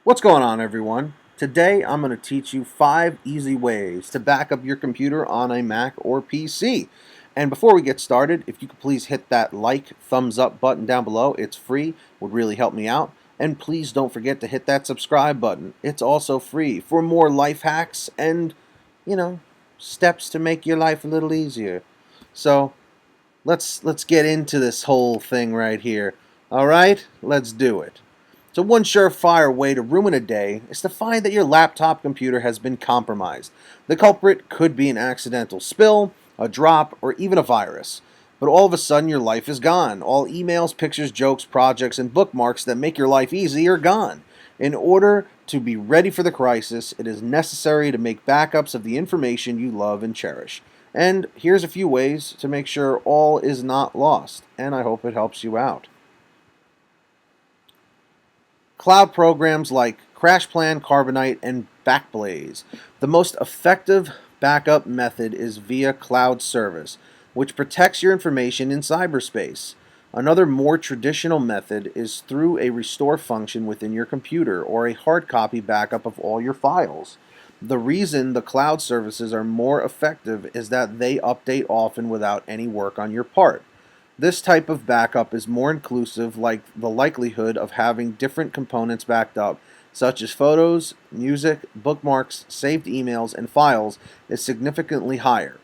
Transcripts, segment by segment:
What's going on, everyone? Today I'm going to teach you 5 easy ways to back up your computer on a Mac or PC. And before we get started, if you could please hit that thumbs up button down below. It's free, would really help me out. And please don't forget to hit that subscribe button. It's also free for more life hacks and, you know, steps to make your life a little easier. So, let's get into this whole thing right here. All right? Let's do it. So one surefire way to ruin a day is to find that your laptop computer has been compromised. The culprit could be an accidental spill, a drop, or even a virus. But all of a sudden your life is gone. All emails, pictures, jokes, projects, and bookmarks that make your life easy are gone. In order to be ready for the crisis, it is necessary to make backups of the information you love and cherish. And here's a few ways to make sure all is not lost, and I hope it helps you out. Cloud programs like Crashplan, Carbonite, and Backblaze. The most effective backup method is via cloud service, which protects your information in cyberspace. Another more traditional method is through a restore function within your computer or a hard copy backup of all your files. The reason the cloud services are more effective is that they update often without any work on your part. This type of backup is more inclusive, like the likelihood of having different components backed up, such as photos, music, bookmarks, saved emails, and files, is significantly higher.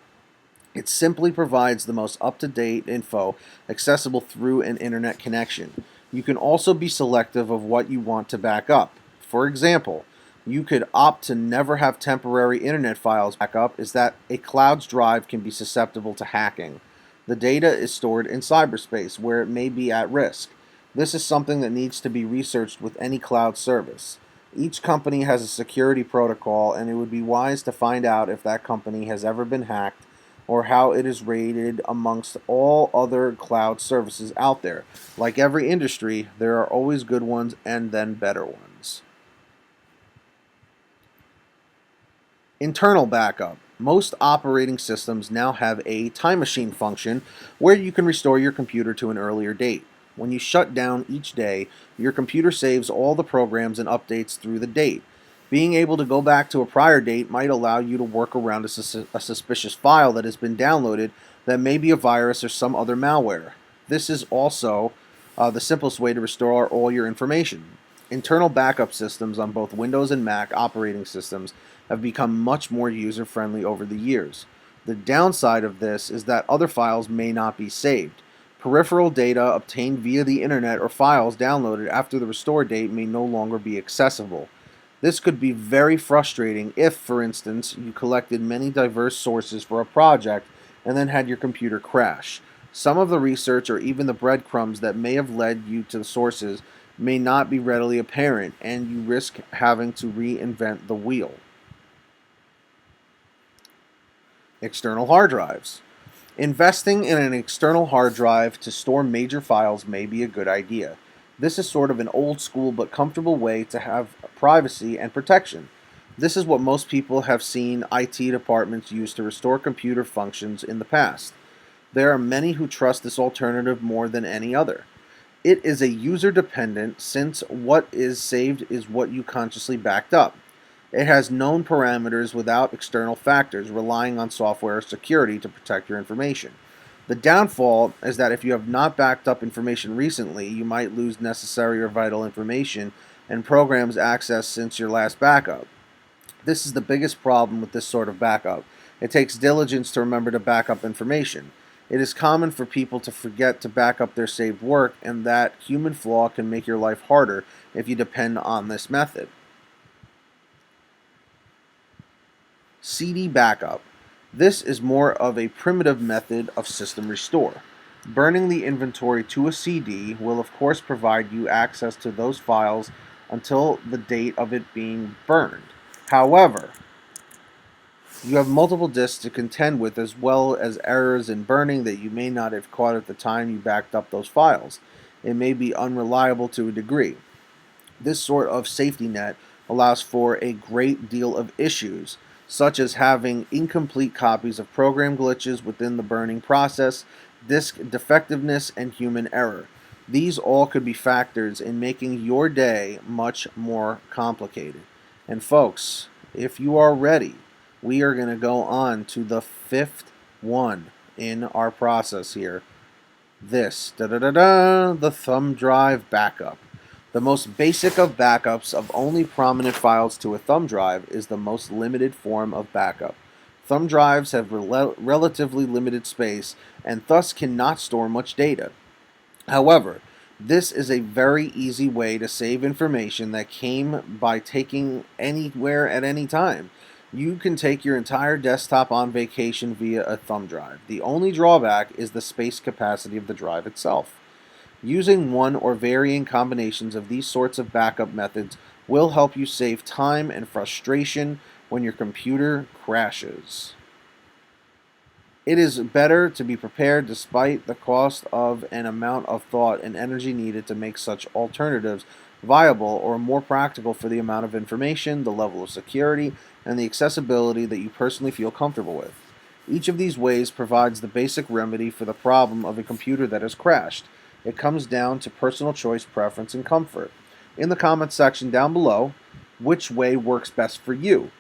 It simply provides the most up-to-date info accessible through an internet connection. You can also be selective of what you want to back up. For example, you could opt to never have temporary internet files back up, is that a cloud's drive can be susceptible to hacking. The data is stored in cyberspace, where it may be at risk. This is something that needs to be researched with any cloud service. Each company has a security protocol, and it would be wise to find out if that company has ever been hacked or how it is rated amongst all other cloud services out there. Like every industry, there are always good ones and then better ones. Internal backup. Most operating systems now have a time machine function where you can restore your computer to an earlier date. When you shut down each day, your computer saves all the programs and updates through the date. Being able to go back to a prior date might allow you to work around a suspicious file that has been downloaded that may be a virus or some other malware. This is also the simplest way to restore all your information. Internal backup systems on both Windows and Mac operating systems have become much more user-friendly over the years. The downside of this is that other files may not be saved. Peripheral data obtained via the internet or files downloaded after the restore date may no longer be accessible. This could be very frustrating if, for instance, you collected many diverse sources for a project and then had your computer crash. Some of the research or even the breadcrumbs that may have led you to the sources may not be readily apparent, and you risk having to reinvent the wheel. External hard drives. Investing in an external hard drive to store major files may be a good idea. This is sort of an old school but comfortable way to have privacy and protection. This is what most people have seen IT departments use to restore computer functions in the past. There are many who trust this alternative more than any other. It is a user dependent, since what is saved is what you consciously backed up. It has known parameters without external factors, relying on software security to protect your information. The downfall is that if you have not backed up information recently, you might lose necessary or vital information and programs accessed since your last backup. This is the biggest problem with this sort of backup. It takes diligence to remember to back up information. It is common for people to forget to back up their saved work, and that human flaw can make your life harder if you depend on this method. CD backup. This is more of a primitive method of system restore. Burning the inventory to a CD will of course provide you access to those files until the date of it being burned. However, you have multiple disks to contend with, as well as errors in burning that you may not have caught at the time you backed up those files. It may be unreliable to a degree. This sort of safety net allows for a great deal of issues, such as having incomplete copies of program glitches within the burning process, disk defectiveness, and human error. These all could be factors in making your day much more complicated. And folks, if you are ready, we are going to go on to the fifth one in our process here. The thumb drive backup. The most basic of backups of only prominent files to a thumb drive is the most limited form of backup. Thumb drives have relatively limited space and thus cannot store much data. However, this is a very easy way to save information that came by taking anywhere at any time. You can take your entire desktop on vacation via a thumb drive. The only drawback is the space capacity of the drive itself. Using one or varying combinations of these sorts of backup methods will help you save time and frustration when your computer crashes. It is better to be prepared despite the cost of an amount of thought and energy needed to make such alternatives viable or more practical for the amount of information, the level of security, and the accessibility that you personally feel comfortable with. Each of these ways provides the basic remedy for the problem of a computer that has crashed. It comes down to personal choice, preference, and comfort. In the comments section down below, which way works best for you?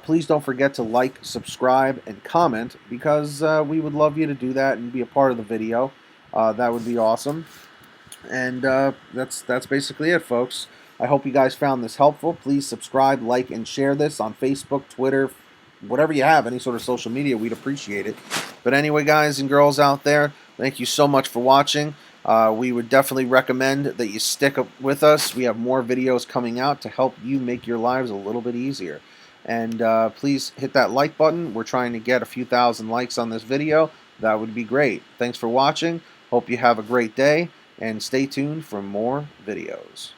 Please don't forget to like, subscribe, and comment because we would love you to do that and be a part of the video. That would be awesome. And that's basically it, folks. I hope you guys found this helpful. Please subscribe, like, and share this on Facebook, Twitter, whatever you have, any sort of social media. We'd appreciate it. But anyway, guys and girls out there, thank you so much for watching. We would definitely recommend that you stick with us. We have more videos coming out to help you make your lives a little bit easier. And please hit that like button. We're trying to get a few thousand likes on this video. That would be great. Thanks for watching. Hope you have a great day. And stay tuned for more videos.